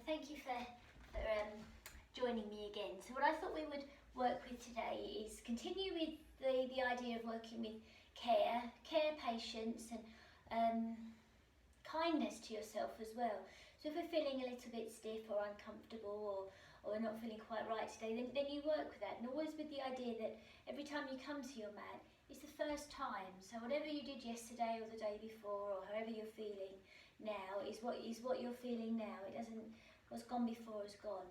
Thank you for joining me again. So what I thought we would work with today is continue with the idea of working with care, patience and kindness to yourself as well. So if we're feeling a little bit stiff or uncomfortable or we're not feeling quite right today, then you work with that. And always with the idea that every time you come to your mat, it's the first time. So whatever you did yesterday or the day before or however you're feeling now is what you're feeling now. It doesn't, what's gone before is gone.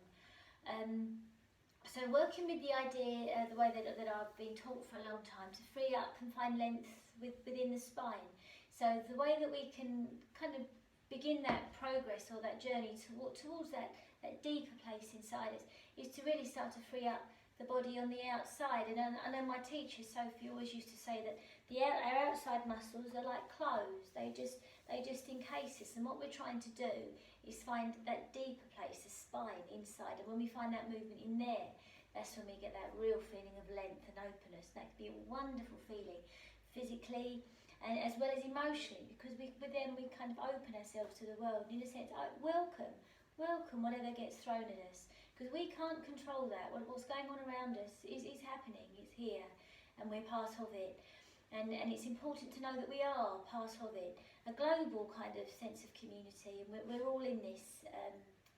So working with the idea, the way that I've been taught for a long time, to free up and find length within the spine. So the way that we can kind of begin that progress or that journey towards that deeper place inside us is to really start to free up the body on the outside. And I know my teacher Sophie always used to say that our outside muscles are like clothes. They just encase us, and what we're trying to do is find that deeper place, the spine inside. And when we find that movement in there, that's when we get that real feeling of length and openness. That could be a wonderful feeling physically and as well as emotionally, because with them we kind of open ourselves to the world. In a sense, welcome whatever gets thrown at us, because we can't control that. What's going on around us is happening, it's here, and we're part of it. And it's important to know that we are part of it, a global kind of sense of community, and we're all in this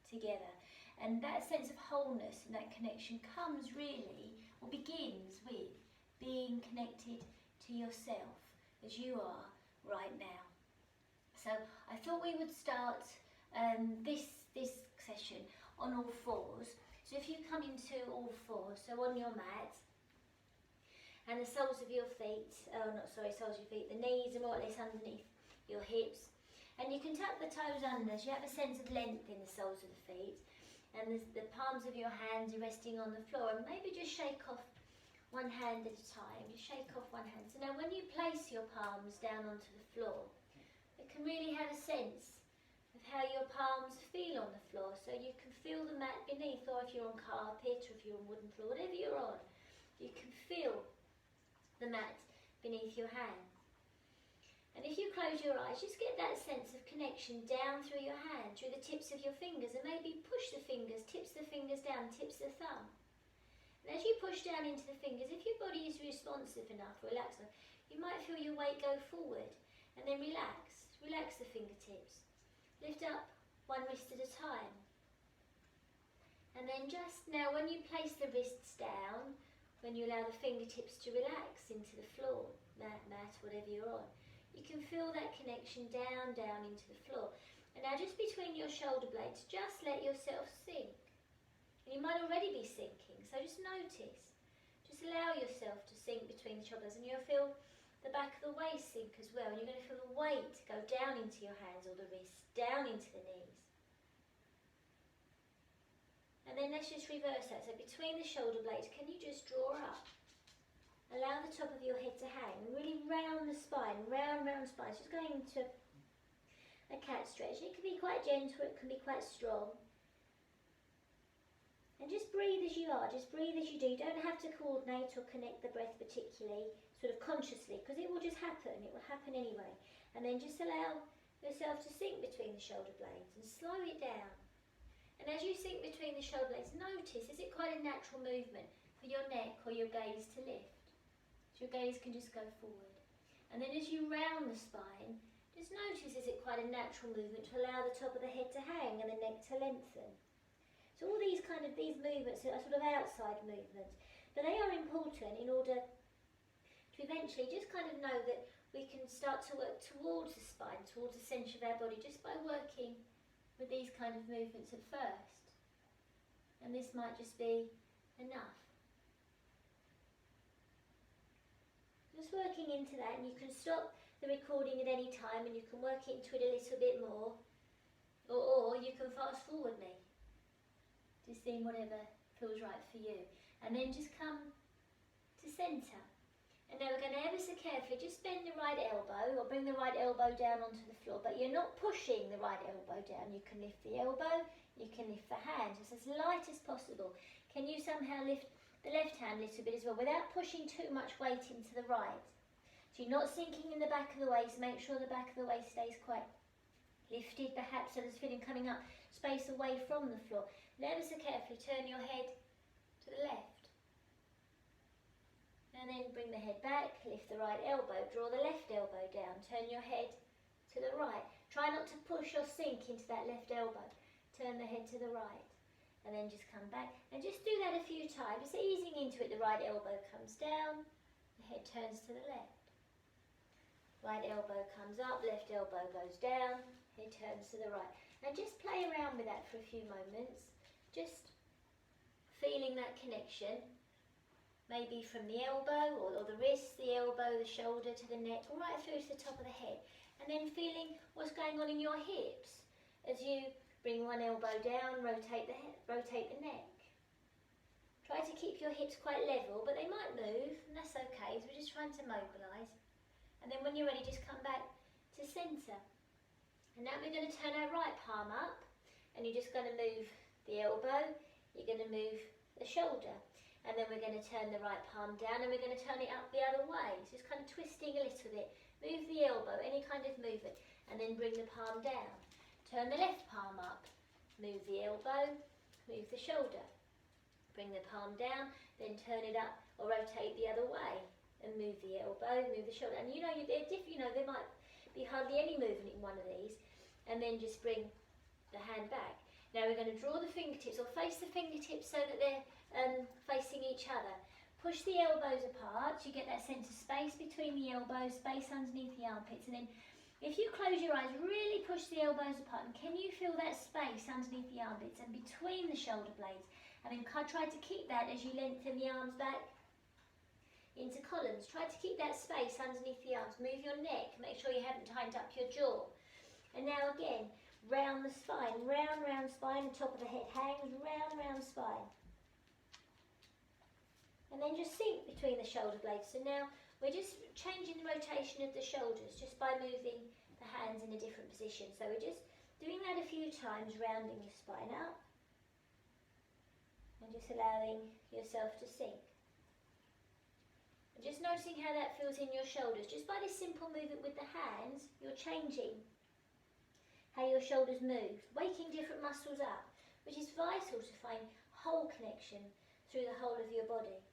together. And that sense of wholeness and that connection comes really, or begins with, being connected to yourself as you are right now. So I thought we would start this session on all fours. So if you come into all fours, so on your mat, and the soles of your feet, soles of your feet, the knees are more or less underneath your hips, and you can tuck the toes under, so you have a sense of length in the soles of the feet, and the palms of your hands are resting on the floor, and maybe just shake off one hand at a time, just shake off one hand. So now when you place your palms down onto the floor, you can really have a sense of how your palms feel on the floor, so you can feel the mat beneath, or if you're on carpet, or if you're on wooden floor, whatever you're on, you can feel the mat beneath your hand. And if you close your eyes, just get that sense of connection down through your hand, through the tips of your fingers, and maybe push the fingers, tips the fingers down, tips the thumb. And as you push down into the fingers, if your body is responsive enough, relaxed enough, you might feel your weight go forward, and then relax the fingertips. Lift up one wrist at a time. And then just now, when you place the wrists down, when you allow the fingertips to relax into the floor, mat, whatever you're on, you can feel that connection down into the floor. And now just between your shoulder blades, just let yourself sink. And you might already be sinking, so just notice. Just allow yourself to sink between the shoulders, and you'll feel the back of the waist sink as well. And you're going to feel the weight go down into your hands or the wrists, down into the knees. And then let's just reverse that. So between the shoulder blades, can you just draw up? Allow the top of your head to hang and really round the spine, round spine. Just going into a cat stretch. It can be quite gentle, it can be quite strong. And just breathe as you are, just breathe as you do. You don't have to coordinate or connect the breath particularly, sort of consciously, because it will just happen. It will happen anyway. And then just allow yourself to sink between the shoulder blades and slow it down. And as you sink between the shoulder blades, notice, is it quite a natural movement for your neck or your gaze to lift? So your gaze can just go forward. And then as you round the spine, just notice, is it quite a natural movement to allow the top of the head to hang and the neck to lengthen? So all these movements are sort of outside movements, but they are important in order to eventually just kind of know that we can start to work towards the spine, towards the centre of our body, just by working with these kind of movements at first. And this might just be enough. Just working into that, and you can stop the recording at any time and you can work into it a little bit more, or you can fast forward me, just seeing whatever feels right for you. And then just come to centre. And now we're going to ever so carefully just bend the right elbow, or bring the right elbow down onto the floor, but you're not pushing the right elbow down. You can lift the elbow, you can lift the hand, just as light as possible. Can you somehow lift the left hand a little bit as well, without pushing too much weight into the right? So you're not sinking in the back of the waist. Make sure the back of the waist stays quite Lifted perhaps, so there's feeling coming up, space away from the floor. And ever so carefully turn your head to the left. And then bring the head back, lift the right elbow, draw the left elbow down, turn your head to the right. Try not to push or sink into that left elbow. Turn the head to the right. And then just come back. And just do that a few times. Just easing into it, the right elbow comes down, the head turns to the left. Right elbow comes up, left elbow goes down, head turns to the right. And just play around with that for a few moments. Just feeling that connection. Maybe from the elbow or the wrist, the elbow, the shoulder to the neck, right through to the top of the head. And then feeling what's going on in your hips. As you bring one elbow down, rotate the neck. Try to keep your hips quite level, but they might move, and that's okay. So we're just trying to mobilise. And then when you're ready, just come back to centre. And now we're going to turn our right palm up, and you're just going to move the elbow, you're going to move the shoulder. And then we're going to turn the right palm down, and we're going to turn it up the other way. So just kind of twisting a little bit. Move the elbow, any kind of movement, and then bring the palm down. Turn the left palm up, move the elbow, move the shoulder. Bring the palm down, then turn it up or rotate the other way. And move the elbow, move the shoulder. And there might be hardly any movement in one of these. And then just bring the hand back. Now we're going to draw the fingertips or face the fingertips so that they're facing each other. Push the elbows apart. You get that sense of space between the elbows, space underneath the armpits. And then if you close your eyes, really push the elbows apart. And can you feel that space underneath the armpits and between the shoulder blades? And then try to keep that as you lengthen the arms back into columns. Try to keep that space underneath the arms. Move your neck. Make sure you haven't tightened up your jaw. And now again, round the spine. Round spine. The top of the head hangs. Round spine. And then just sink between the shoulder blades. So now we're just changing the rotation of the shoulders just by moving the hands in a different position. So we're just doing that a few times, rounding your spine up. And just allowing yourself to sink. And just noticing how that feels in your shoulders. Just by this simple movement with the hands, you're changing how your shoulders move, waking different muscles up, which is vital to find whole connection through the whole of your body.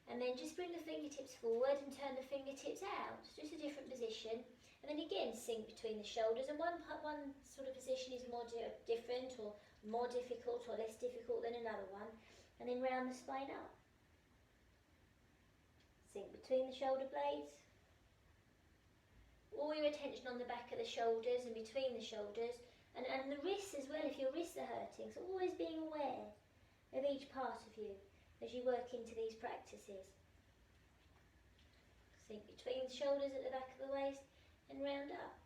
And then just bring the fingertips forward and turn the fingertips out, just a different position. And then again, sink between the shoulders. And one sort of position is more different or more difficult or less difficult than another one. And then round the spine up. Sink between the shoulder blades. All your attention on the back of the shoulders and between the shoulders. And the wrists as well, if your wrists are hurting. So always being aware of each part of you as you work into these practices. Sink between the shoulders at the back of the waist and round up.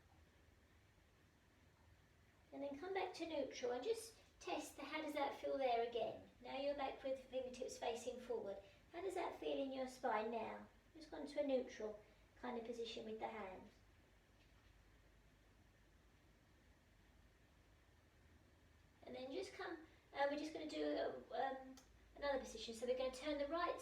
And then come back to neutral and just test how does that feel there again. Now you're back with the fingertips facing forward. How does that feel in your spine now? Just gone to a neutral kind of position with the hands. And then just come, we're just going to do another position. So we're going to turn the right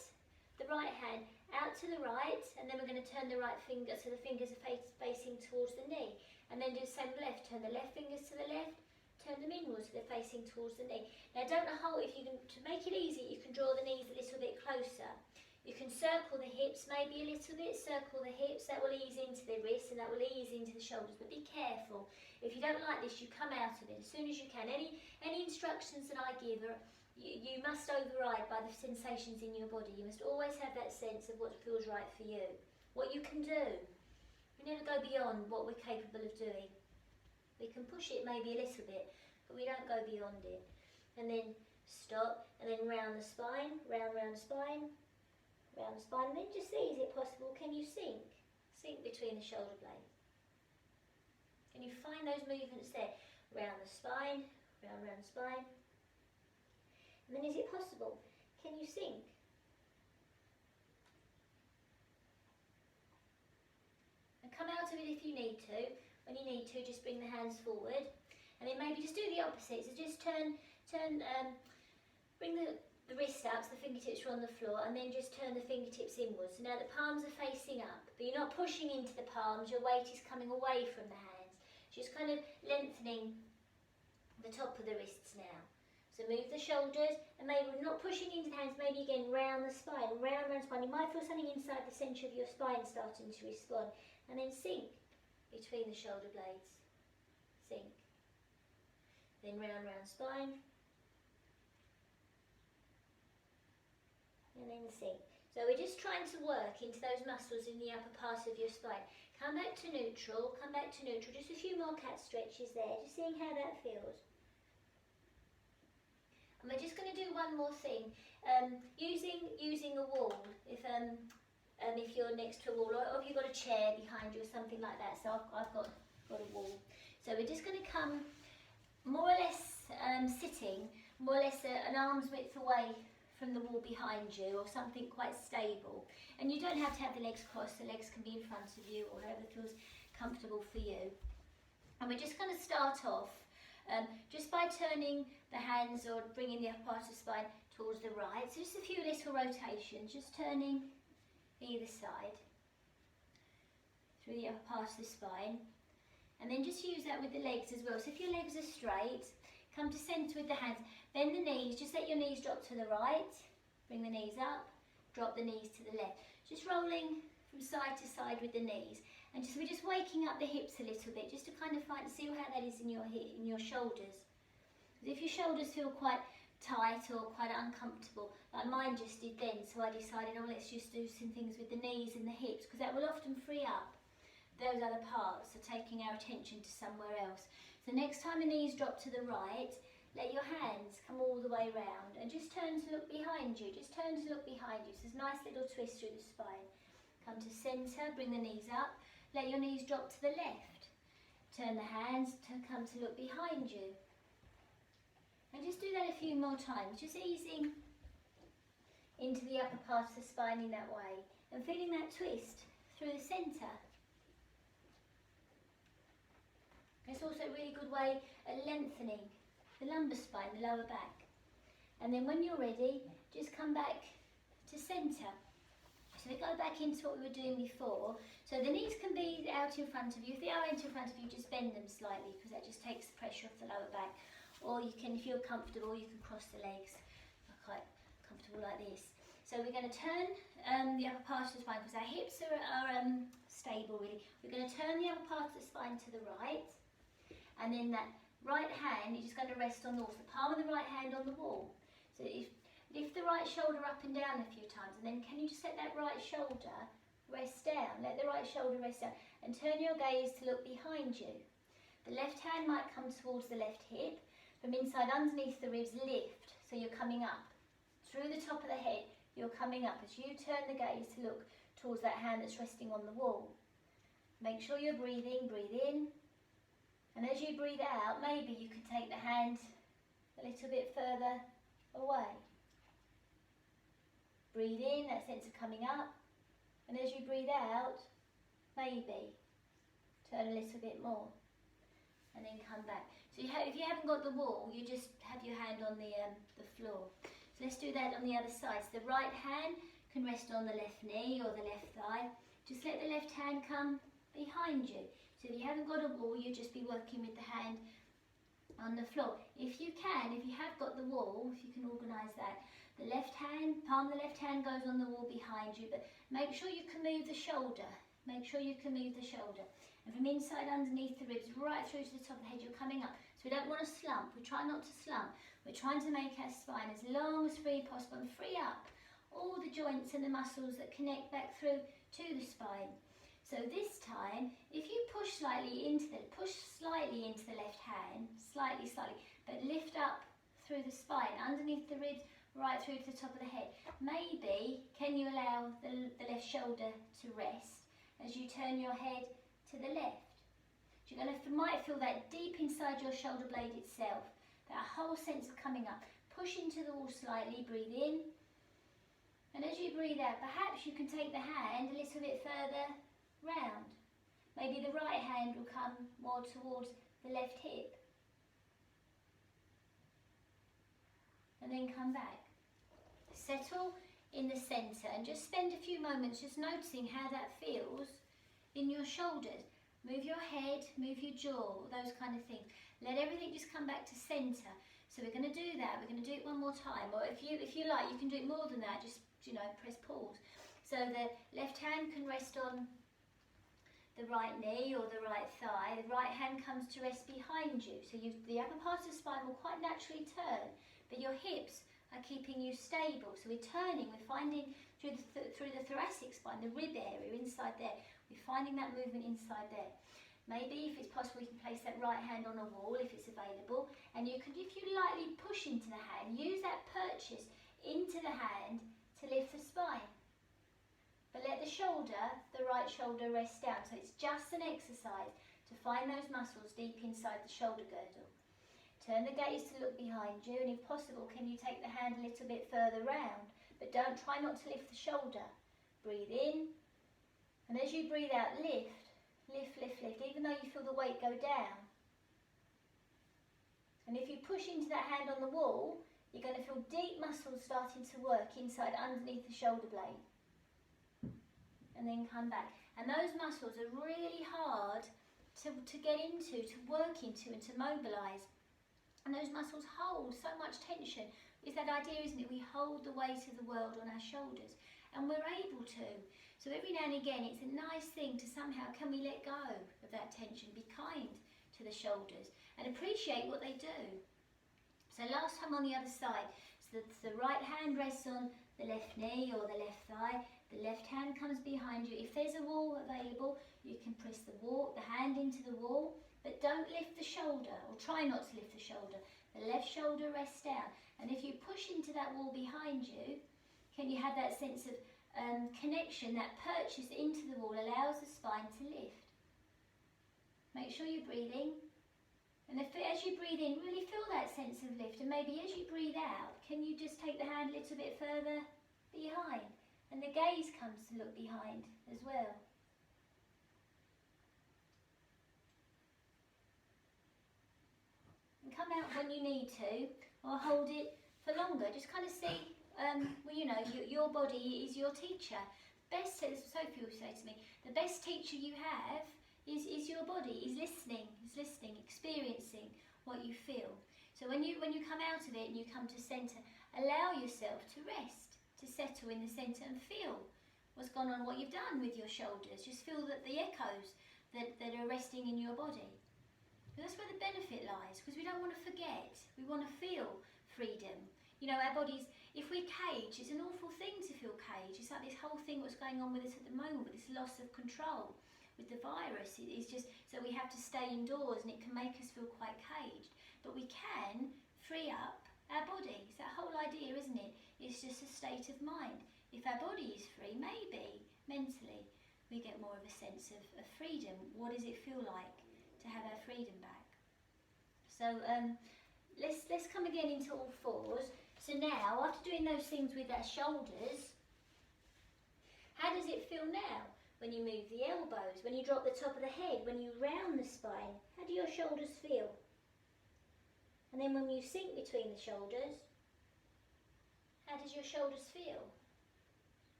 hand out to the right, and then we're going to turn the right finger so the fingers are facing towards the knee. And then do the same left. Turn the left fingers to the left, turn them inwards so they're facing towards the knee. Now don't hold, if you can, to make it easy, you can draw the knees a little bit closer. You can circle the hips maybe a little bit, circle the hips, that will ease into the wrists and that will ease into the shoulders, but be careful. If you don't like this, you come out of it as soon as you can. Any instructions that I give are, you must override by the sensations in your body. You must always have that sense of what feels right for you, what you can do. We never go beyond what we're capable of doing. We can push it maybe a little bit, but we don't go beyond it. And then stop, and then round the spine, round the spine, round the spine, and then just see, is it possible, can you sink? Sink between the shoulder blades. Can you find those movements there? Round the spine, round the spine. And then is it possible? Can you sink? And come out of it if you need to. When you need to, just bring the hands forward. And then maybe just do the opposite. So just bring the wrists up so the fingertips are on the floor, and then just turn the fingertips inwards. So now the palms are facing up, but you're not pushing into the palms, your weight is coming away from the hands. Just kind of lengthening the top of the wrists now. So move the shoulders, and maybe not pushing into the hands, maybe again round the spine, round the spine. You might feel something inside the centre of your spine starting to respond. And then sink between the shoulder blades. Sink. Then round spine. And then sink. So we're just trying to work into those muscles in the upper part of your spine. Come back to neutral, come back to neutral. Just a few more cat stretches there, just seeing how that feels. And we're just going to do one more thing. Using a wall, if you're next to a wall, or if you've got a chair behind you or something like that. So I've got a wall. So we're just going to come more or less sitting, more or less an arm's width away from the wall behind you, or something quite stable. And you don't have to have the legs crossed, the legs can be in front of you, or wherever feels comfortable for you. And we're just going to start off just by turning the hands or bringing the upper part of the spine towards the right. So just a few little rotations, just turning either side through the upper part of the spine. And then just use that with the legs as well. So if your legs are straight, come to centre with the hands. Bend the knees, just let your knees drop to the right. Bring the knees up, drop the knees to the left. Just rolling from side to side with the knees. And we're just waking up the hips a little bit, just to kind of see how that is in your shoulders. If your shoulders feel quite tight or quite uncomfortable, like mine just did then, so I decided, oh, let's just do some things with the knees and the hips, because that will often free up those other parts, so taking our attention to somewhere else. So next time the knees drop to the right, let your hands come all the way round and just turn to look behind you. Just turn to look behind you. So there's a nice little twist through the spine. Come to centre, bring the knees up, let your knees drop to the left. Turn the hands to come to look behind you. And just do that a few more times, just easing into the upper part of the spine in that way and feeling that twist through the centre. It's also a really good way at lengthening the lumbar spine, the lower back. And then when you're ready, just come back to centre. So we go back into what we were doing before. So the knees can be out in front of you. If they are out in front of you, just bend them slightly, because that just takes the pressure off the lower back. Or you can, if you're comfortable, you can cross the legs. I'm quite comfortable like this. So we're going to turn the upper part of the spine, because our hips are stable really. We're going to turn the upper part of the spine to the right. And then that right hand is just going to rest on the wall. So the palm of the right hand on the wall. So lift the right shoulder up and down a few times, and then can you just let that right shoulder rest down? Let the right shoulder rest down, and turn your gaze to look behind you. The left hand might come towards the left hip. From inside underneath the ribs, lift, so you're coming up. Through the top of the head, you're coming up as you turn the gaze to look towards that hand that's resting on the wall. Make sure you're breathing, breathe in. And as you breathe out, maybe you can take the hand a little bit further away. Breathe in, that sense of coming up. And as you breathe out, maybe turn a little bit more. And then come back. So if you haven't got the wall, you just have your hand on the floor. So let's do that on the other side. So the right hand can rest on the left knee or the left thigh. Just let the left hand come behind you. So if you haven't got a wall, you'll just be working with the hand on the floor. If you have got the wall, if you can organise that, the left hand, palm of the left hand goes on the wall behind you, but make sure you can move the shoulder. Make sure you can move the shoulder. And from inside underneath the ribs, right through to the top of the head, you're coming up. So we don't want to slump. We try not to slump. We're trying to make our spine as long as free as possible and free up all the joints and the muscles that connect back through to the spine. So this time, if you push slightly into the left hand, slightly, but lift up through the spine, underneath the ribs, right through to the top of the head. Maybe, can you allow the left shoulder to rest as you turn your head to the left? You might feel that deep inside your shoulder blade itself, that whole sense of coming up. Push into the wall slightly, breathe in. And as you breathe out, perhaps you can take the hand a little bit further round. Maybe the right hand will come more towards the left hip. And then come back. Settle in the centre and just spend a few moments just noticing how that feels in your shoulders. Move your head, move your jaw, those kind of things. Let everything just come back to centre. So we're going to do that. We're going to do it one more time. Or if you like, you can do it more than that. Just, you know, press pause. So the left hand can rest on the right knee or the right thigh. The right hand comes to rest behind you. So the upper part of the spine will quite naturally turn, but your hips are keeping you stable. So we're turning, we're finding through the thoracic spine, the rib area inside there, we're finding that movement inside there. Maybe if it's possible, you can place that right hand on a wall if it's available, and you can, if you lightly push into the hand, use that purchase into the hand to lift the spine. But let the shoulder, the right shoulder, rest down. So it's just an exercise to find those muscles deep inside the shoulder girdle. Turn the gaze to look behind you, and if possible, can you take the hand a little bit further round? But try not to lift the shoulder. Breathe in, and as you breathe out, lift, lift, lift, lift, even though you feel the weight go down. And if you push into that hand on the wall, you're going to feel deep muscles starting to work inside underneath the shoulder blade. And then come back. And those muscles are really hard to get into, to work into and to mobilise. And those muscles hold so much tension. It's that idea, isn't it? We hold the weight of the world on our shoulders, and we're able to. So every now and again, it's a nice thing to somehow, can we let go of that tension? Be kind to the shoulders and appreciate what they do. So last time on the other side, so the right hand rests on the left knee or the left thigh. The left hand comes behind you. If there's a wall available, you can press the hand into the wall, but don't lift the shoulder, or try not to lift the shoulder. The left shoulder rests down. And if you push into that wall behind you, can you have that sense of connection, that purchase into the wall allows the spine to lift. Make sure you're breathing. And as you breathe in, really feel that sense of lift. And maybe as you breathe out, can you just take the hand a little bit further behind? And the gaze comes to look behind as well. And come out when you need to, or hold it for longer. Just kind of see, well, you know, your body is your teacher. Sophie will say to me, the best teacher you have is your body, is listening, experiencing what you feel. So when you come out of it and you come to centre, allow yourself to rest, to settle in the centre and feel what's gone on, what you've done with your shoulders. Just feel that the echoes that are resting in your body. And that's where the benefit lies, because we don't want to forget. We want to feel freedom. You know, our bodies, if we're caged, it's an awful thing to feel caged. It's like this whole thing what's going on with us at the moment, with this loss of control, with the virus. It's just, so we have to stay indoors, and it can make us feel quite caged. But we can free up our body. It's that whole idea, isn't it? It's just a state of mind. If our body is free, maybe mentally we get more of a sense of freedom. What does it feel like to have our freedom back? So let's come again into all fours. So now, after doing those things with our shoulders, how does it feel now when you move the elbows, when you drop the top of the head, when you round the spine? How do your shoulders feel? And then when you sink between the shoulders, how does your shoulders feel?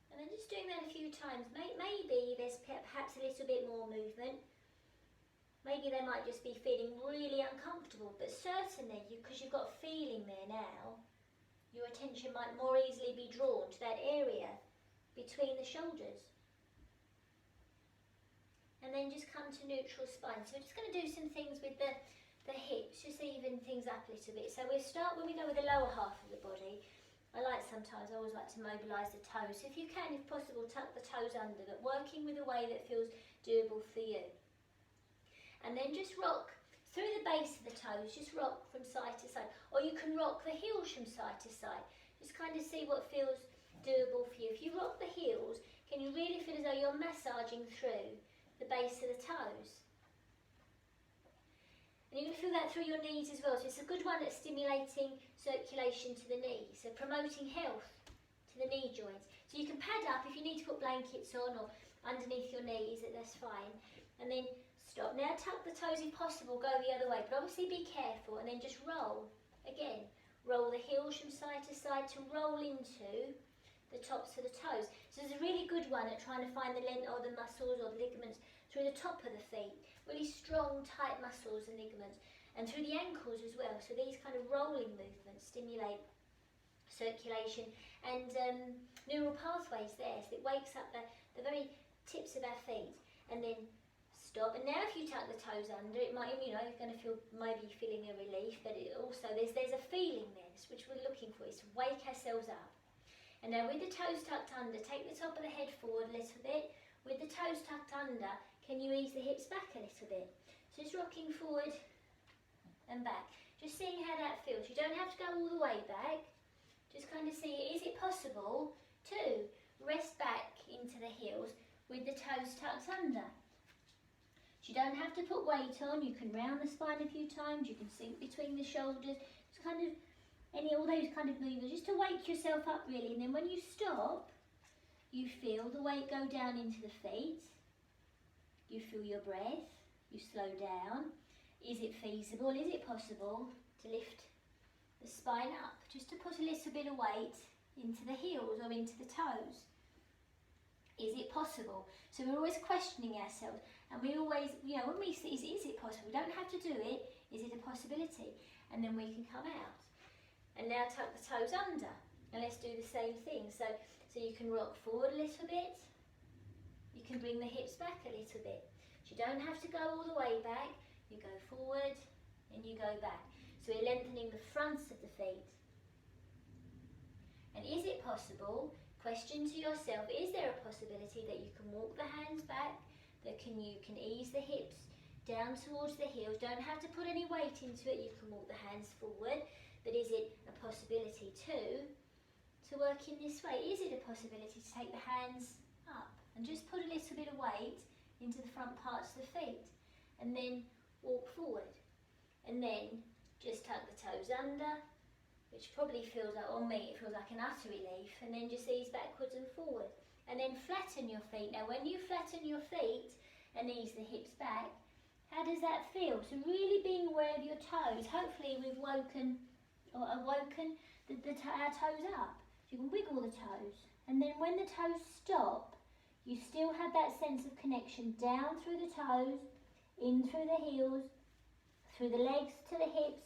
And then just doing that a few times. Maybe there's perhaps a little bit more movement. Maybe they might just be feeling really uncomfortable, but certainly, because you've got feeling there now, your attention might more easily be drawn to that area between the shoulders. And then just come to neutral spine. So we're just going to do some things with the hips, just even things up a little bit. So we'll start when we go with the lower half of the body. I always like to mobilise the toes. So if you can, if possible, tuck the toes under, but working with a way that feels doable for you. And then just rock through the base of the toes, just rock from side to side. Or you can rock the heels from side to side. Just kind of see what feels doable for you. If you rock the heels, can you really feel as though you're massaging through the base of the toes? And you're going to feel that through your knees as well. So it's a good one at stimulating circulation to the knees. So promoting health to the knee joints. So you can pad up if you need to put blankets on or underneath your knees, that's fine. And then stop. Now tuck the toes if possible, go the other way. But obviously be careful, and then just roll. Again, roll the heels from side to side to roll into the tops of the toes. So it's a really good one at trying to find the length or the muscles or the ligaments through the top of the feet, really strong, tight muscles and ligaments, and through the ankles as well. So these kind of rolling movements stimulate circulation and neural pathways there, so it wakes up the very tips of our feet. And then stop. And now if you tuck the toes under, it might, you know, you're going to feel, maybe feeling a relief, but it also, there's a feeling there, which we're looking for, is to wake ourselves up. And now with the toes tucked under, take the top of the head forward a little bit. With the toes tucked under, can you ease the hips back a little bit? So just rocking forward and back. Just seeing how that feels. You don't have to go all the way back. Just kind of see, is it possible to rest back into the heels with the toes tucked under? You don't have to put weight on. You can round the spine a few times. You can sink between the shoulders. It's kind of all those kind of movements, just to wake yourself up really. And then when you stop, you feel the weight go down into the feet. You feel your breath. You slow down. Is it feasible? Is it possible to lift the spine up? Just to put a little bit of weight into the heels or into the toes. Is it possible? So we're always questioning ourselves, and we always, you know, when we see, is it possible? We don't have to do it. Is it a possibility? And then we can come out. And now tuck the toes under, and let's do the same thing. So you can rock forward a little bit. You can bring the hips back a little bit. So you don't have to go all the way back. You go forward and you go back. So we're lengthening the fronts of the feet. And is it possible? Question to yourself, is there a possibility that you can walk the hands back, that you can ease the hips down towards the heels? Don't have to put any weight into it, you can walk the hands forward, but is it a possibility to work in this way? Is it a possibility to take the hands up and just put a little bit of weight into the front parts of the feet, and then walk forward, and then just tuck the toes under, which probably feels like, on me, it feels like an utter relief, and then just ease backwards and forward. And then flatten your feet. Now when you flatten your feet and ease the hips back, how does that feel? So really being aware of your toes. Hopefully we've awoken our toes up. So you can wiggle the toes. And then when the toes stop, you still have that sense of connection down through the toes, in through the heels, through the legs to the hips,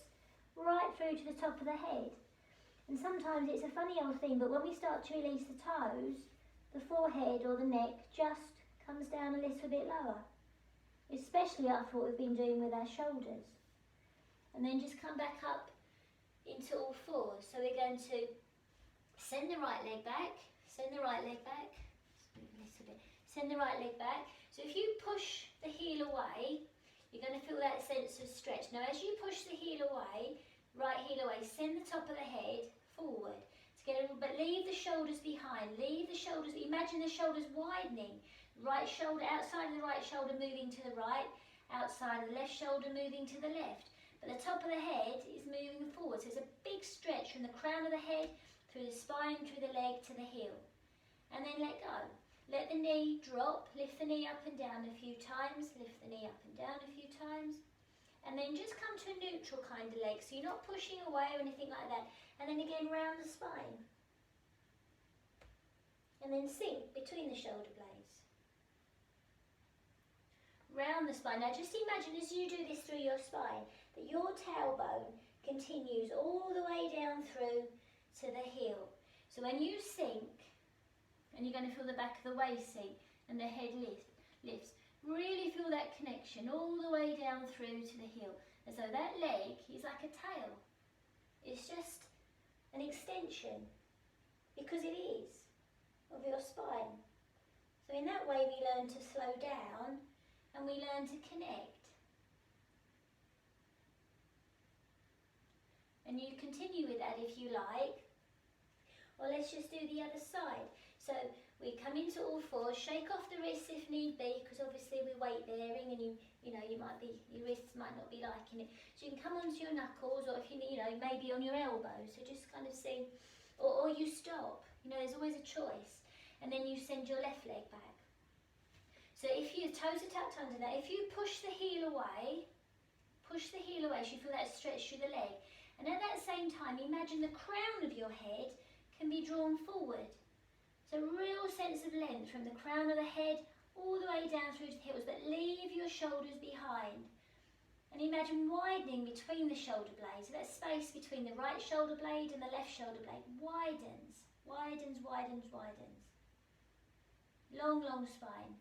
right through to the top of the head. And sometimes it's a funny old thing, but when we start to release the toes, the forehead or the neck just comes down a little bit lower, especially after what we've been doing with our shoulders. And then just come back up into all fours. So we're going to send the right leg back, send the right leg back, a little bit, send the right leg back. So if you push the heel away, you're going to feel that sense of stretch. Now as you push the heel away, right heel away, send the top of the head forward. But leave the shoulders behind. Leave the shoulders, imagine the shoulders widening. Right shoulder, outside of the right shoulder moving to the right, outside of the left shoulder moving to the left. But the top of the head is moving forward. So it's a big stretch from the crown of the head, through the spine, through the leg to the heel. And then let go. Let the knee drop, lift the knee up and down a few times, lift the knee up and down a few times. And then just come to a neutral kind of leg, so you're not pushing away or anything like that. And then again round the spine. And then sink between the shoulder blades. Round the spine. Now just imagine as you do this through your spine, that your tailbone continues all the way down through to the heel. So when you sink, and you're going to feel the back of the waist sink, and the head lifts. Really feel that connection all the way down through to the heel. And so that leg is like a tail. It's just an extension, because it is, of your spine. So in that way we learn to slow down and we learn to connect. And you continue with that if you like. Or let's just do the other side. So we come into all fours, shake off the wrists if need be, because obviously we're weight bearing and your wrists might not be liking it. So you can come onto your knuckles, or if maybe on your elbows. So just kind of see, or you stop. There's always a choice. And then you send your left leg back. So if your toes are tucked under that, if you push the heel away, so you feel that stretch through the leg. And at that same time, imagine the crown of your head can be drawn forward. So real sense of length from the crown of the head all the way down through to the heels, but leave your shoulders behind. And imagine widening between the shoulder blades. So that space between the right shoulder blade and the left shoulder blade widens, widens, widens, widens. Long, long spine.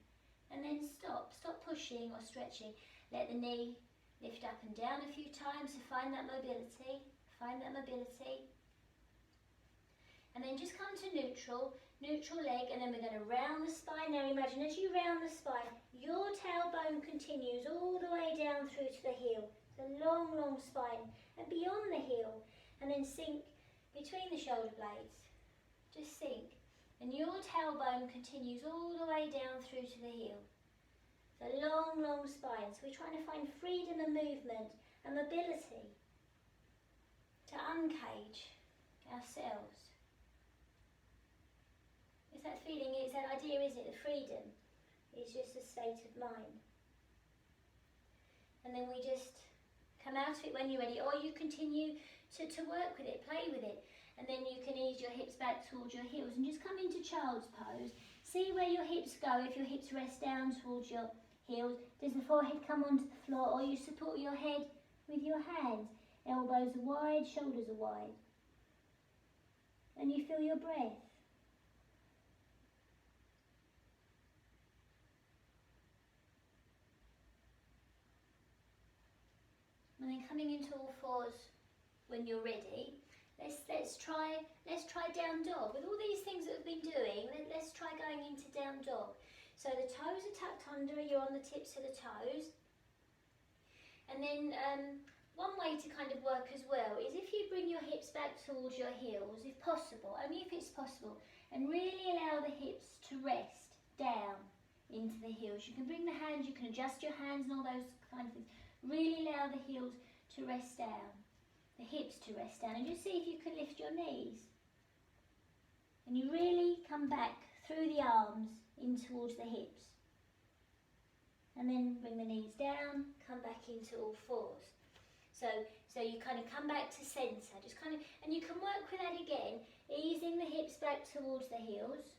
And then stop. Stop pushing or stretching. Let the knee lift up and down a few times to find that mobility. Find that mobility. And then just come to neutral leg, and then we're going to round the spine. Now imagine as you round the spine, your tailbone continues all the way down through to the heel. It's a long, long spine, and beyond the heel, and then sink between the shoulder blades. Just sink. And your tailbone continues all the way down through to the heel. It's a long, long spine. So we're trying to find freedom of movement and mobility to uncage ourselves. It's that feeling, it's that idea, isn't it? The freedom is just a state of mind. And then we just come out of it when you're ready, or you continue to work with it, play with it. And then you can ease your hips back towards your heels and just come into child's pose. See where your hips go. If your hips rest down towards your heels, does the forehead come onto the floor, or you support your head with your hands? Elbows are wide, shoulders are wide. And you feel your breath. And then coming into all fours when you're ready. Let's try down dog. With all these things that we've been doing, let's try going into down dog. So the toes are tucked under, you're on the tips of the toes. And then one way to kind of work as well is if you bring your hips back towards your heels, if possible, only if it's possible, and really allow the hips to rest down into the heels. You can bring the hands, you can adjust your hands and all those kind of things. Really allow the heels to rest down. The hips to rest down, and just see if you can lift your knees, and you really come back through the arms in towards the hips, and then bring the knees down, come back into all fours. So you kind of come back to centre, just kind of, and you can work with that again, easing the hips back towards the heels,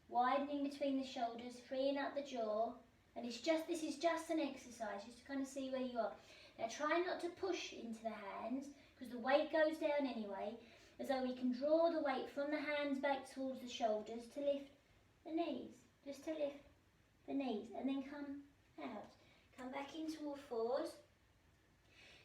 widening between the shoulders, freeing up the jaw, and this is just an exercise, just to kind of see where you are. Now try not to push into the hands, because the weight goes down anyway, as though we can draw the weight from the hands back towards the shoulders to lift the knees, just to lift the knees, and then come out. Come back into all fours.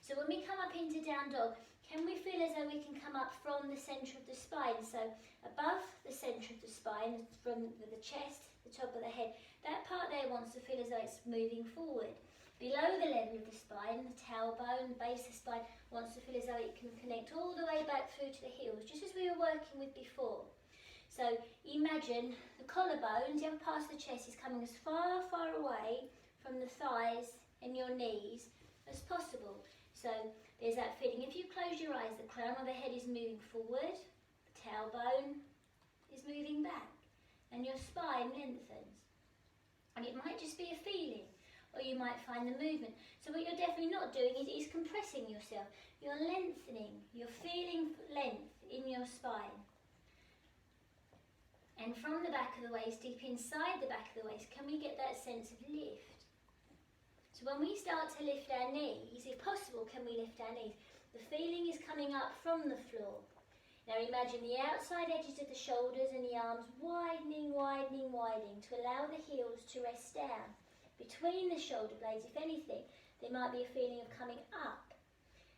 So when we come up into down dog, can we feel as though we can come up from the centre of the spine? So above the centre of the spine, from the chest, the top of the head, that part there wants to feel as though it's moving forward. Below the level of the spine, the tailbone, the base of the spine, wants to feel as though it can connect all the way back through to the heels, just as we were working with before. So imagine the collarbones, the upper part of the chest is coming as far, far away from the thighs and your knees as possible. So there's that feeling. If you close your eyes, the crown of the head is moving forward, the tailbone is moving back, and your spine lengthens. And it might just be a feeling, or you might find the movement. So what you're definitely not doing is compressing yourself. You're lengthening, you're feeling length in your spine. And from the back of the waist, deep inside the back of the waist, can we get that sense of lift? So when we start to lift our knees, if possible, can we lift our knees? The feeling is coming up from the floor. Now imagine the outside edges of the shoulders and the arms widening, widening, widening to allow the heels to rest down. Between the shoulder blades, if anything, there might be a feeling of coming up.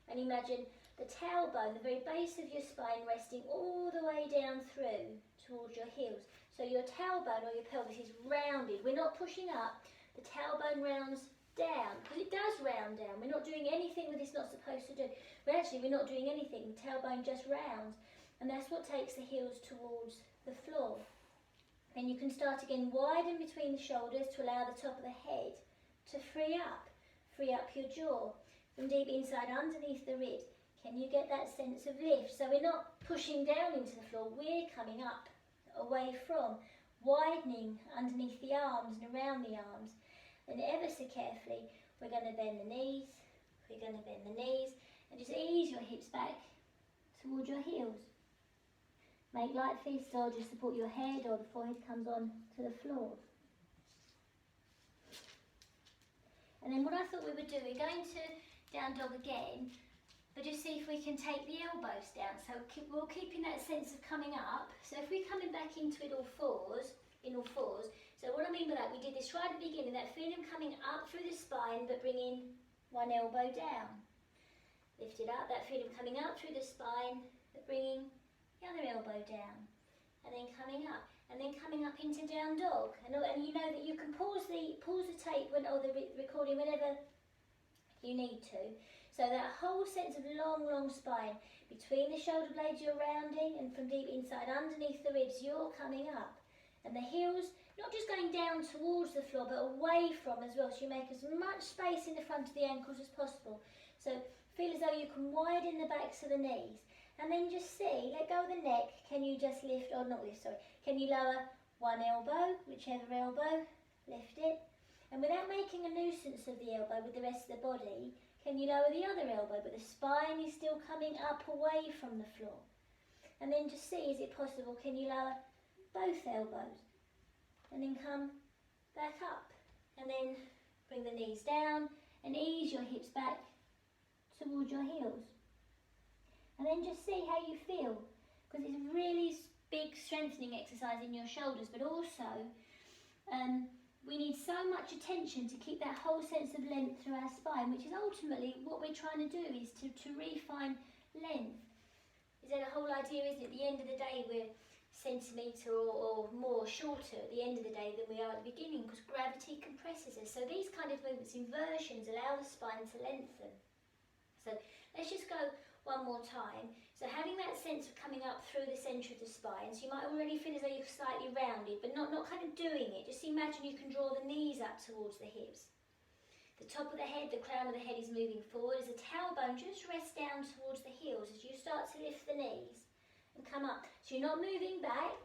And imagine the tailbone, the very base of your spine, resting all the way down through towards your heels. So your tailbone or your pelvis is rounded. We're not pushing up. The tailbone rounds down, because it does round down. We're not doing anything that it's not supposed to do. We're not doing anything. The tailbone just rounds. And that's what takes the heels towards the floor. Then you can start again, widen between the shoulders to allow the top of the head to free up your jaw. From deep inside underneath the ribs, can you get that sense of lift? So we're not pushing down into the floor, we're coming up away from, widening underneath the arms and around the arms. And ever so carefully, we're going to bend the knees, and just ease your hips back towards your heels. Make light fists, or just support your head, or the forehead comes on to the floor. And then what I thought we would do, we're going to down dog again, but just see if we can take the elbows down. So we're keeping that sense of coming up. So if we're coming back into it all fours, so what I mean by that, we did this right at the beginning, that feeling coming up through the spine, but bringing one elbow down. Lift it up, that feeling coming up through the spine, but bringing the other elbow down. And then coming up, and then coming up into down dog. And you know that you can pause the tape or the recording whenever you need to. So that whole sense of long spine, between the shoulder blades you're rounding, and from deep inside underneath the ribs you're coming up. And the heels, not just going down towards the floor, but away from as well. So you make as much space in the front of the ankles as possible. So feel as though you can widen the backs of the knees. And then just see, let go of the neck. Can you just lift, or not lift, sorry. Can you lower one elbow, whichever elbow, lift it. And without making a nuisance of the elbow with the rest of the body, can you lower the other elbow, but the spine is still coming up away from the floor. And then just see, is it possible, can you lower both elbows, and then come back up, and then bring the knees down and ease your hips back towards your heels, and then just see how you feel, because it's a really big strengthening exercise in your shoulders, but also we need so much attention to keep that whole sense of length through our spine, which is ultimately what we're trying to do, is to refine length. Is that a whole idea, isn't it? At the end of the day, we're centimetre or more shorter at the end of the day than we are at the beginning, because gravity compresses us. So these kind of movements, inversions, allow the spine to lengthen. So let's just go one more time. So having that sense of coming up through the centre of the spine, so you might already feel as though you're slightly rounded, but not kind of doing it. Just imagine you can draw the knees up towards the hips. The top of the head, the crown of the head is moving forward as the tailbone just rests down towards the heels as you start to lift the knees and come up. So you're not moving back,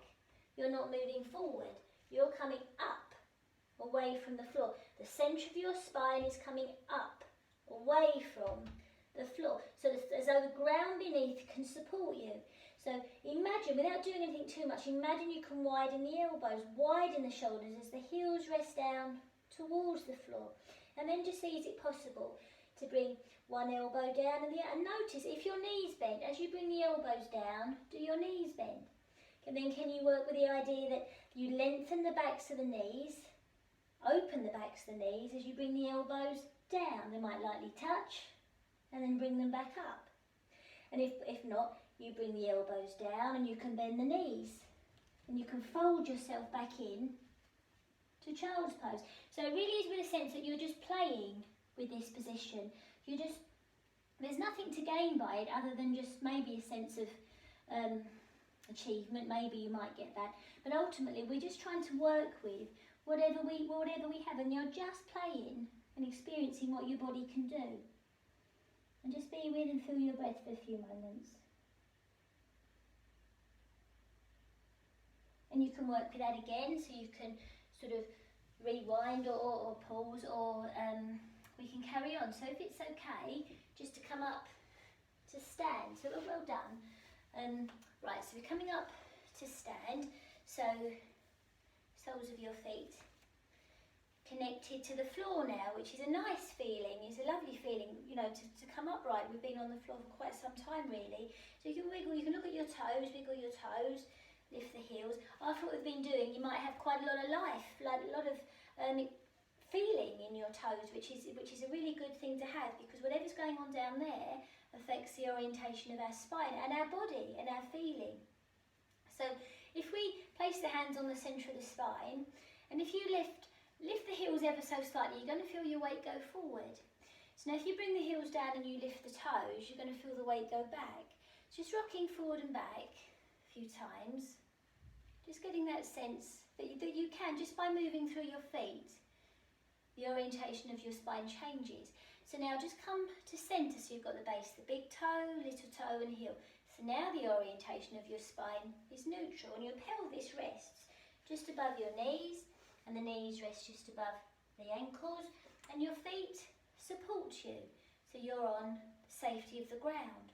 you're not moving forward, you're coming up, away from the floor. The centre of your spine is coming up, away from the floor, so as though the ground beneath can support you. So imagine, without doing anything too much, imagine you can widen the elbows, widen the shoulders as the heels rest down towards the floor. And then just see, is it possible to bring one elbow down and notice if your knees bend, as you bring the elbows down, do your knees bend? And then can you work with the idea that you lengthen the backs of the knees, open the backs of the knees as you bring the elbows down. They might lightly touch and then bring them back up. And if not, you bring the elbows down and you can bend the knees and you can fold yourself back in to child's pose. So it really is with a sense that you're just playing with this position. There's nothing to gain by it other than just maybe a sense of achievement. Maybe you might get that, but ultimately we're just trying to work with whatever we have, and you're just playing and experiencing what your body can do. And just be with and feel your breath for a few moments. And you can work with that again, so you can sort of rewind or pause, or we can carry on. So if it's okay, just to come up to stand. So well done. Right, so we're coming up to stand. So soles of your feet connected to the floor now, which is a nice feeling. It's a lovely feeling, you know, to come upright. We've been on the floor for quite some time, really. So you can wiggle, you can look at your toes, wiggle your toes, lift the heels. After what we've been doing, you might have quite a lot of life, like a lot of feeling in your toes, which is a really good thing to have, because whatever's going on down there affects the orientation of our spine and our body and our feeling. So if we place the hands on the centre of the spine, and if you lift the heels ever so slightly, you're going to feel your weight go forward. So now if you bring the heels down and you lift the toes, you're going to feel the weight go back. Just rocking forward and back a few times, just getting that sense that you can, just by moving through your feet, the orientation of your spine changes. So now just come to centre, so you've got the base, the big toe, little toe and heel. So now the orientation of your spine is neutral and your pelvis rests just above your knees, and the knees rest just above the ankles, and your feet support you, so you're on the safety of the ground.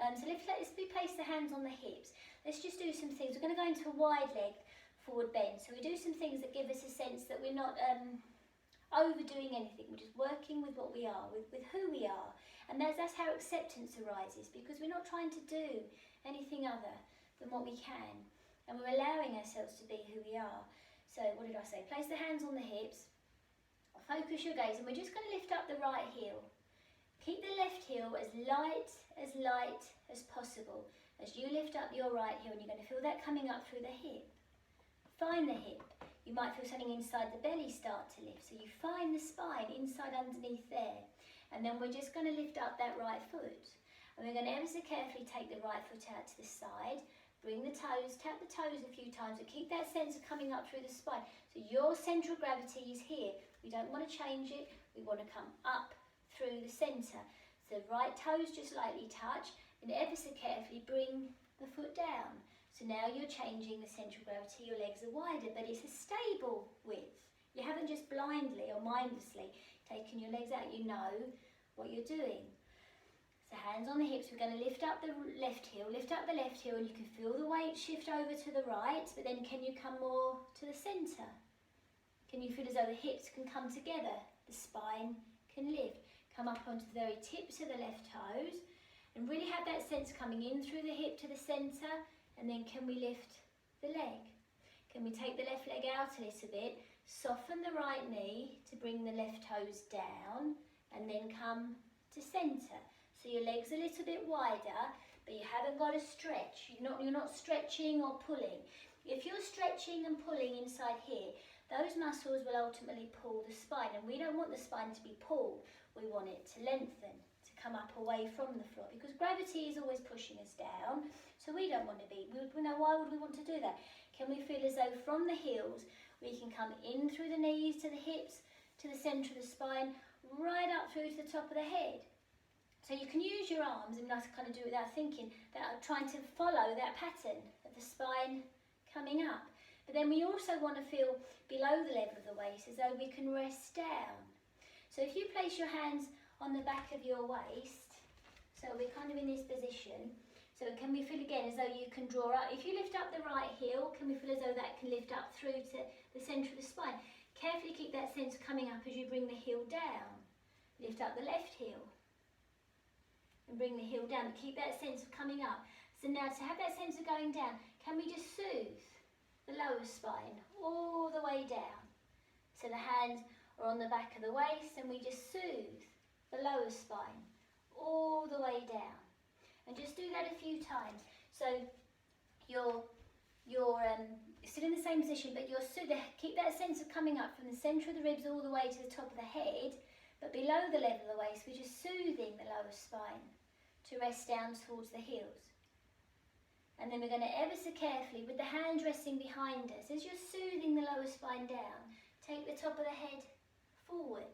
So let's place the hands on the hips. Let's just do some things. We're going to go into a wide leg forward bend. So we do some things that give us a sense that we're not overdoing anything. We're just working with what we are, with who we are. And that's how acceptance arises, because we're not trying to do anything other than what we can. And we're allowing ourselves to be who we are. So what did I say? Place the hands on the hips. Focus your gaze, and we're just going to lift up the right heel. Keep the left heel as light as possible as you lift up your right heel, and you're going to feel that coming up through the hip. Find the hip. You might feel something inside the belly start to lift, so you find the spine inside underneath there. And then we're just going to lift up that right foot. And we're going to ever so carefully take the right foot out to the side, bring the toes, tap the toes a few times, and keep that sense of coming up through the spine. So your central gravity is here. We don't want to change it, we want to come up through the centre. So right toes just lightly touch, and ever so carefully bring the foot down. So now you're changing the central gravity, your legs are wider, but it's a stable width. You haven't just blindly or mindlessly taken your legs out, you know what you're doing. So hands on the hips, we're going to lift up the left heel, and you can feel the weight shift over to the right, but then can you come more to the centre? Can you feel as though the hips can come together, the spine can lift? Come up onto the very tips of the left toes, and really have that sense coming in through the hip to the centre, and then can we lift the leg? Can we take the left leg out a little bit, soften the right knee to bring the left toes down, and then come to centre. So your leg's a little bit wider, but you haven't got to stretch. You're not stretching or pulling. If you're stretching and pulling inside here, those muscles will ultimately pull the spine, and we don't want the spine to be pulled. We want it to lengthen, to come up away from the floor, because gravity is always pushing us down, so we don't want to be. Why would we want to do that? Can we feel as though from the heels we can come in through the knees to the hips, to the centre of the spine, right up through to the top of the head? So you can use your arms, and I kind of do it without thinking, that are trying to follow that pattern of the spine coming up. But then we also want to feel below the level of the waist, as though we can rest down. So if you place your hands on the back of your waist, so we're kind of in this position, so can we feel again as though you can draw up? If you lift up the right heel, can we feel as though that can lift up through to the centre of the spine? Carefully keep that sense coming up as you bring the heel down. Lift up the left heel and bring the heel down. Keep that sense of coming up. So now to have that sense of going down, can we just soothe the lower spine all the way down? So the hands are on the back of the waist, and we just soothe the lower spine all the way down. And just do that a few times. So you're still in the same position, but keep that sense of coming up from the centre of the ribs all the way to the top of the head, but below the level of the waist, we're just soothing the lower spine to rest down towards the heels. And then we're going to ever so carefully, with the hands resting behind us, as you're soothing the lower spine down, take the top of the head forward.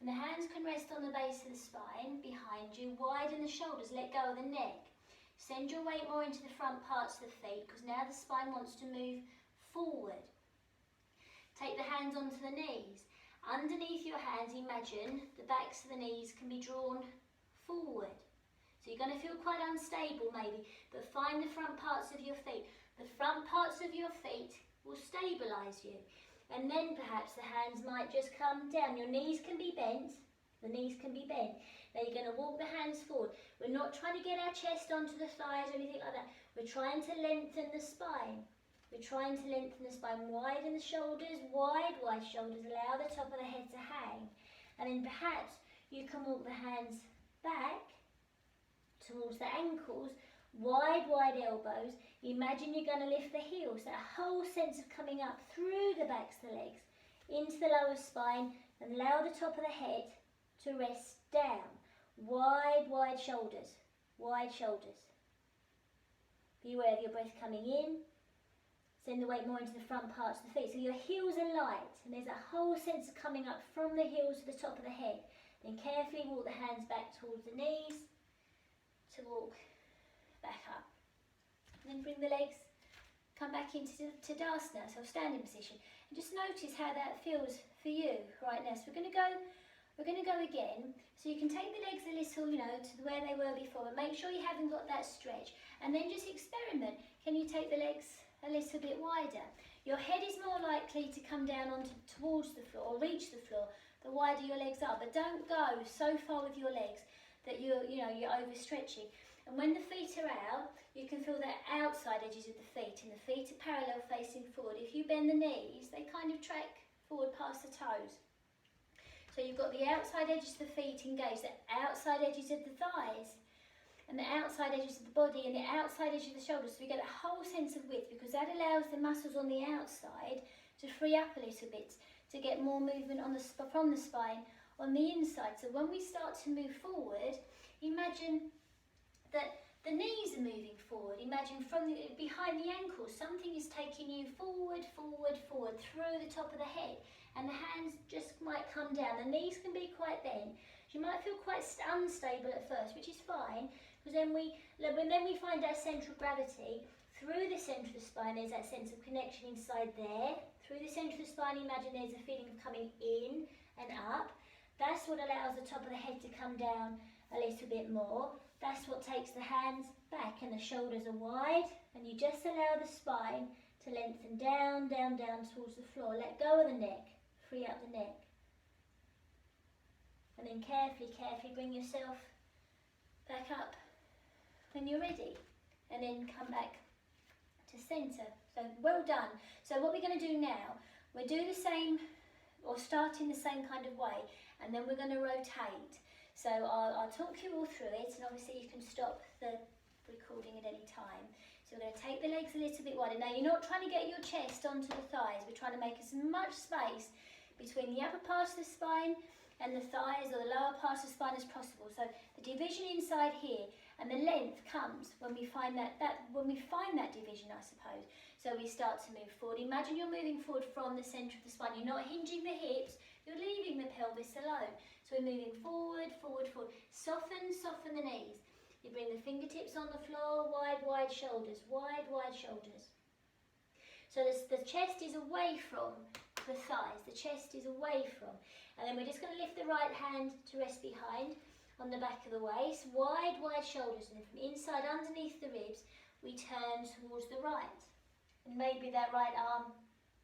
And the hands can rest on the base of the spine behind you, widen the shoulders, let go of the neck. Send your weight more into the front parts of the feet, because now the spine wants to move forward. Take the hands onto the knees. Underneath your hands, imagine the backs of the knees can be drawn forward. So you're going to feel quite unstable maybe, but find the front parts of your feet. The front parts of your feet will stabilise you. And then perhaps the hands might just come down. Your knees can be bent. The knees can be bent. Now you're going to walk the hands forward. We're not trying to get our chest onto the thighs or anything like that. We're trying to lengthen the spine. We're trying to lengthen the spine. Widen the shoulders, wide shoulders. Allow the top of the head to hang. And then perhaps you can walk the hands back towards the ankles, wide elbows. Imagine you're going to lift the heels, that whole sense of coming up through the backs of the legs, into the lower spine, and allow the top of the head to rest down. Wide shoulders, wide shoulders. Be aware of your breath coming in. Send the weight more into the front parts of the feet. So your heels are light, and there's a whole sense of coming up from the heels to the top of the head. Then carefully walk the hands back towards the knees to walk back up. And then bring the legs, come back into Tadasana, so standing position. And just notice how that feels for you right now. So we're going to go again. So you can take the legs a little, to where they were before, but make sure you haven't got that stretch. And then just experiment. Can you take the legs a little bit wider? Your head is more likely to come down towards the floor, or reach the floor, the wider your legs are. But don't go so far with your legs that you're overstretching. And when the feet are out, you can feel the outside edges of the feet, and the feet are parallel facing forward. If you bend the knees, they kind of track forward past the toes. So you've got the outside edges of the feet engaged, the outside edges of the thighs, and the outside edges of the body, and the outside edge of the shoulders. So we get a whole sense of width, because that allows the muscles on the outside to free up a little bit, to get more movement from the spine on the inside. So when we start to move forward, imagine that the knees are moving forward. Imagine from behind the ankles, something is taking you forward, forward, forward, through the top of the head. And the hands just might come down. The knees can be quite bent. You might feel quite unstable at first, which is fine, because then we find our central gravity. Through the centre of the spine, there's that sense of connection inside there. Through the centre of the spine, imagine there's a feeling of coming in and up. That's what allows the top of the head to come down a little bit more. That's what takes the hands back, and the shoulders are wide, and you just allow the spine to lengthen down, down, down towards the floor. Let go of the neck, free up the neck. And then carefully, carefully bring yourself back up when you're ready. And then come back to centre. So well done. So what we're going to do now, we'll do the same, or start in the same kind of way, and then we're going to rotate. So I'll talk you all through it, and obviously you can stop the recording at any time. So we're going to take the legs a little bit wider. Now you're not trying to get your chest onto the thighs, we're trying to make as much space between the upper part of the spine and the thighs, or the lower part of the spine, as possible. So the division inside here, and the length comes when we find that division, I suppose. So we start to move forward. Imagine you're moving forward from the centre of the spine. You're not hinging the hips, you're leaving the pelvis alone. So we're moving forward, forward, forward. Soften, soften the knees. You bring the fingertips on the floor, wide, wide shoulders, wide, wide shoulders. So the chest is away from the thighs, the chest is away from. And then we're just going to lift the right hand to rest behind on the back of the waist, wide, wide shoulders. And then from inside, underneath the ribs, we turn towards the right. And maybe that right arm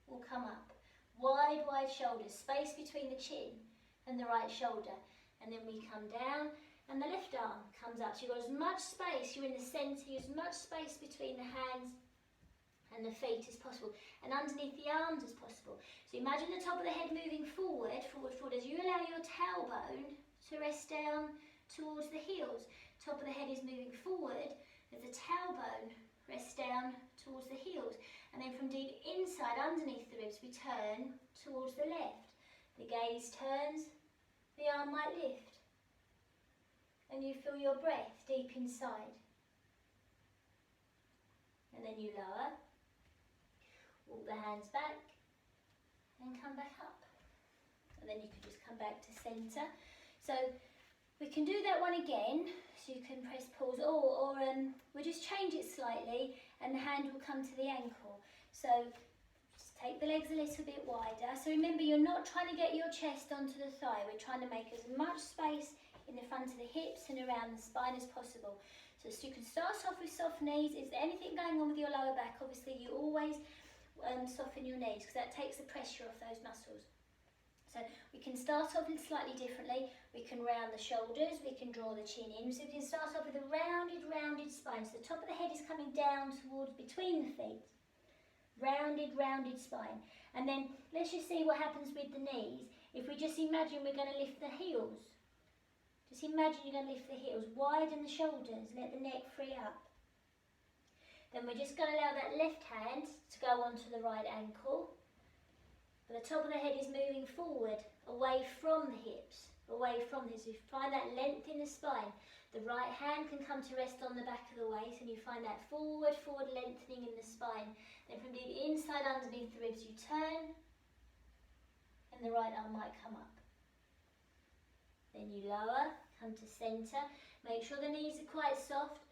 will come up. Wide, wide shoulders, space between the chin and the right shoulder. And then we come down, and the left arm comes up. So you've got as much space, you're in the centre, as much space between the hands and the feet as possible, and underneath the arms as possible. So imagine the top of the head moving forward, forward, forward, as you allow your tailbone to rest down towards the heels. Top of the head is moving forward as the tailbone rests down towards the heels. And then from deep inside, underneath the ribs, we turn towards the left. The gaze turns, the arm might lift. And you feel your breath deep inside. And then you lower. Walk the hands back and come back up. And then you can just come back to centre. So we can do that one again. So you can press pause, or we'll just change it slightly, and the hand will come to the ankle. So just take the legs a little bit wider. So remember, you're not trying to get your chest onto the thigh. We're trying to make as much space in the front of the hips and around the spine as possible. So you can start off with soft knees. Is there anything going on with your lower back? Obviously, you always soften your knees, because that takes the pressure off those muscles. So we can start off slightly differently. We can round the shoulders, we can draw the chin in. So we can start off with a rounded spine. So the top of the head is coming down towards between the feet. Rounded spine. And then let's just see what happens with the knees. If we just imagine we're going to lift the heels. Just imagine you're going to lift the heels, widen the shoulders, let the neck free up. Then we're just going to allow that left hand to go onto the right ankle. But the top of the head is moving forward, away from the hips, away from this. You find that length in the spine. The right hand can come to rest on the back of the waist, and you find that forward lengthening in the spine. Then from the inside, underneath the ribs, you turn, and the right arm might come up. Then you lower, come to centre. Make sure the knees are quite soft.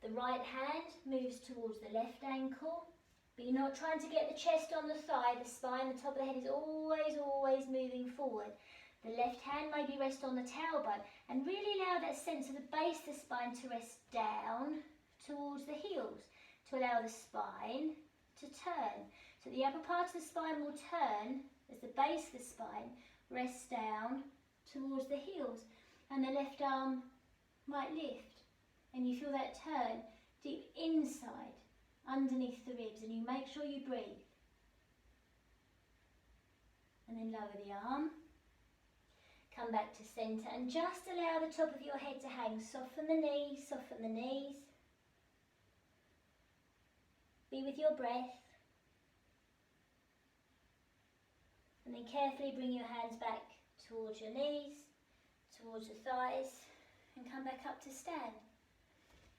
The right hand moves towards the left ankle. But you're not trying to get the chest on the thigh, the spine, the top of the head is always moving forward. The left hand maybe rest on the tailbone, and really allow that sense of the base of the spine to rest down towards the heels, to allow the spine to turn. So the upper part of the spine will turn as the base of the spine rests down towards the heels, and the left arm might lift, and you feel that turn deep inside underneath the ribs, and you make sure you breathe. And then lower the arm, come back to centre, and just allow the top of your head to hang. Soften the knees, soften the knees. Be with your breath. And then carefully bring your hands back towards your knees, towards the thighs, and come back up to stand.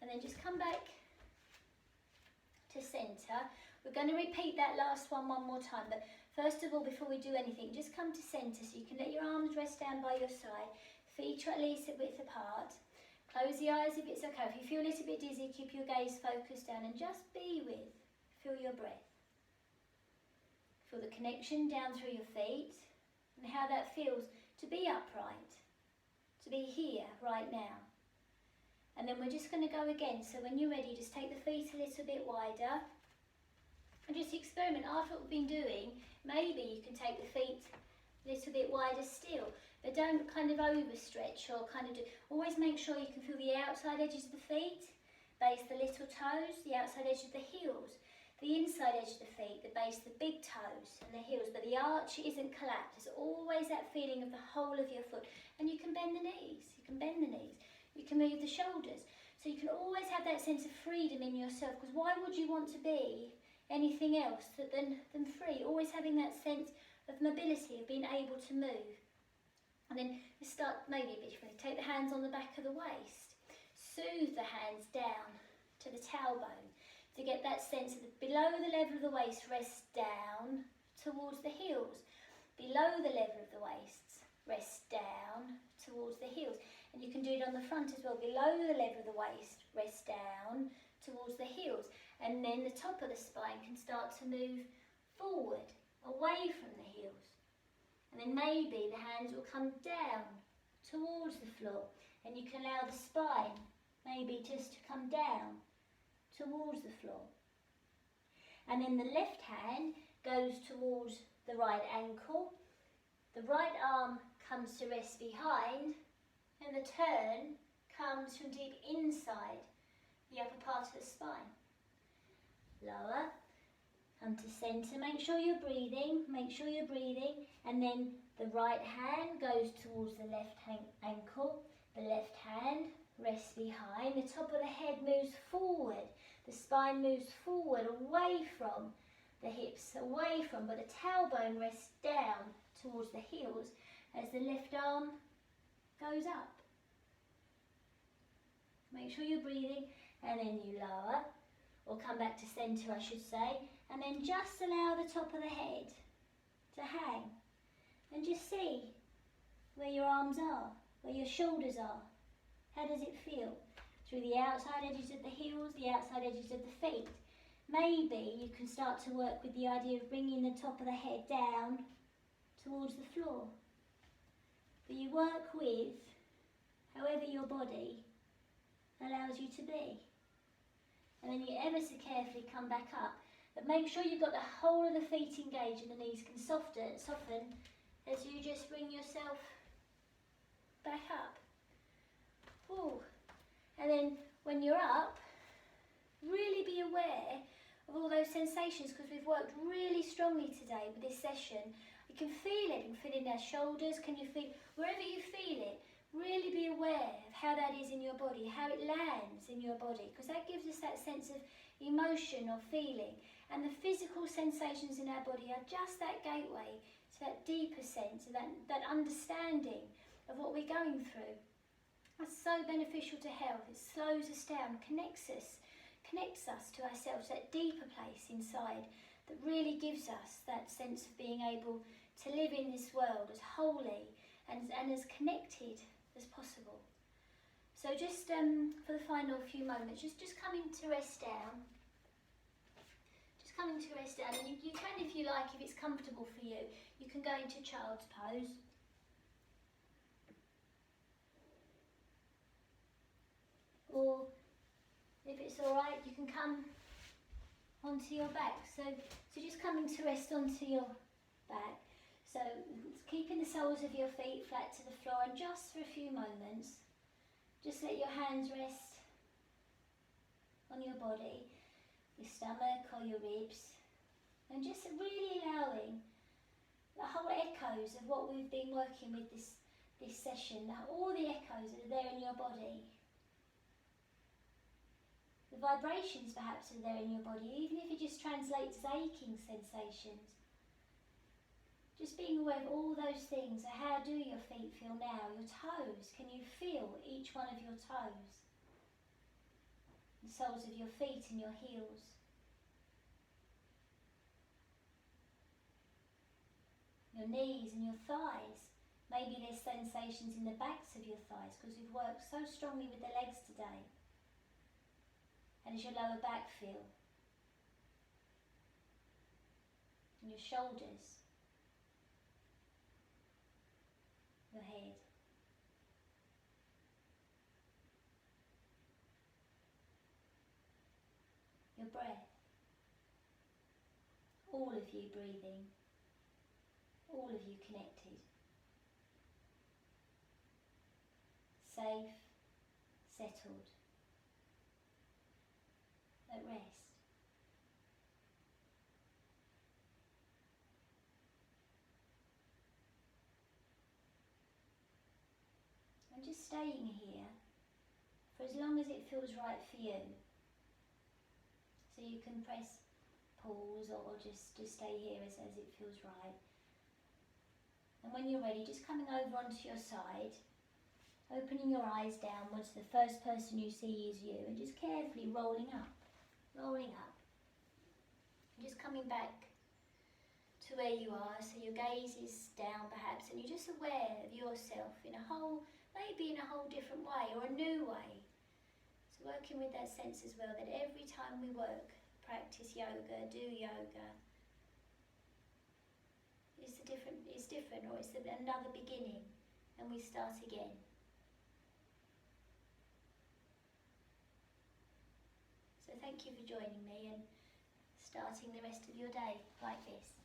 And then just come back to centre. We're going to repeat that last one more time, but first of all, before we do anything, just come to centre so you can let your arms rest down by your side, feet are at least a width apart. Close the eyes if it's okay. If you feel a little bit dizzy, keep your gaze focused down and just be with, feel your breath. Feel the connection down through your feet and how that feels to be upright, to be here right now. And then we're just going to go again. So when you're ready, just take the feet a little bit wider and just experiment. After what we've been doing, maybe you can take the feet a little bit wider still, but don't kind of overstretch or kind of do. Always make sure you can feel the outside edges of the feet, base the little toes, the outside edge of the heels, the inside edge of the feet, the base, the big toes and the heels, but the arch isn't collapsed. There's always that feeling of the whole of your foot. And you can bend the knees, you can bend the knees, you can move the shoulders. So you can always have that sense of freedom in yourself, because why would you want to be anything else than free? Always having that sense of mobility, of being able to move. And then you start maybe a bit differently. Take the hands on the back of the waist, soothe the hands down to the tailbone, to get that sense of below the level of the waist, rest down towards the heels. Below the level of the waist, rest down towards the heels. And you can do it on the front as well. Below the level of the waist, rest down towards the heels. And then the top of the spine can start to move forward, away from the heels. And then maybe the hands will come down towards the floor. And you can allow the spine maybe just to come down towards the floor. And then the left hand goes towards the right ankle. The right arm comes to rest behind, and the turn comes from deep inside the upper part of the spine. Lower, come to centre, make sure you're breathing, and then the right hand goes towards the left ankle, the left hand rests behind, the top of the head moves forward, the spine moves forward, away from the hips, but the tailbone rests down towards the heels as the left arm goes up. Make sure you're breathing, and then you lower, or come back to centre I should say, and then just allow the top of the head to hang, and just see where your arms are, where your shoulders are. How does it feel? Through the outside edges of the heels, the outside edges of the feet. Maybe you can start to work with the idea of bringing the top of the head down towards the floor. But you work with however your body allows you to be. And then you ever so carefully come back up. But make sure you've got the whole of the feet engaged and the knees can soften as you just bring yourself back up. Ooh. And then when you're up, really be aware of all those sensations, because we've worked really strongly today with this session. You can feel it. You can feel it in our shoulders. Can you feel, wherever you feel it, really be aware of how that is in your body, how it lands in your body, because that gives us that sense of emotion or feeling. And the physical sensations in our body are just that gateway to that deeper sense, that understanding of what we're going through. That's so beneficial to health. It slows us down, connects us to ourselves, that deeper place inside that really gives us that sense of being able to live in this world as holy and as connected as possible. So just for the final few moments, just coming to rest down. Just coming to rest down, and you can, if you like, if it's comfortable for you, you can go into child's pose. Or if it's all right, you can come onto your back. So just coming to rest onto your back. So keeping the soles of your feet flat to the floor, and just for a few moments, just let your hands rest on your body, your stomach or your ribs, and just really allowing the whole echoes of what we've been working with this session, all the echoes that are there in your body. The vibrations perhaps are there in your body, even if it just translates as aching sensations. Just being aware of all those things. So how do your feet feel now? Your toes, can you feel each one of your toes? The soles of your feet and your heels. Your knees and your thighs. Maybe there's sensations in the backs of your thighs because we've worked so strongly with the legs today. And does your lower back feel? And your shoulders. Your head. Your breath. All of you breathing. All of you connected. Safe, settled, at rest. And just staying here for as long as it feels right for you. So you can press pause or just stay here as it feels right. And when you're ready, just coming over onto your side, opening your eyes downwards, the first person you see is you, and just carefully rolling up. And just coming back to where you are, so your gaze is down perhaps, and you're just aware of yourself in a whole, maybe in a whole different way, or a new way. So working with that sense as well, that every time we practice yoga, do yoga, it's different, or it's another beginning, and we start again. So thank you for joining me and starting the rest of your day like this.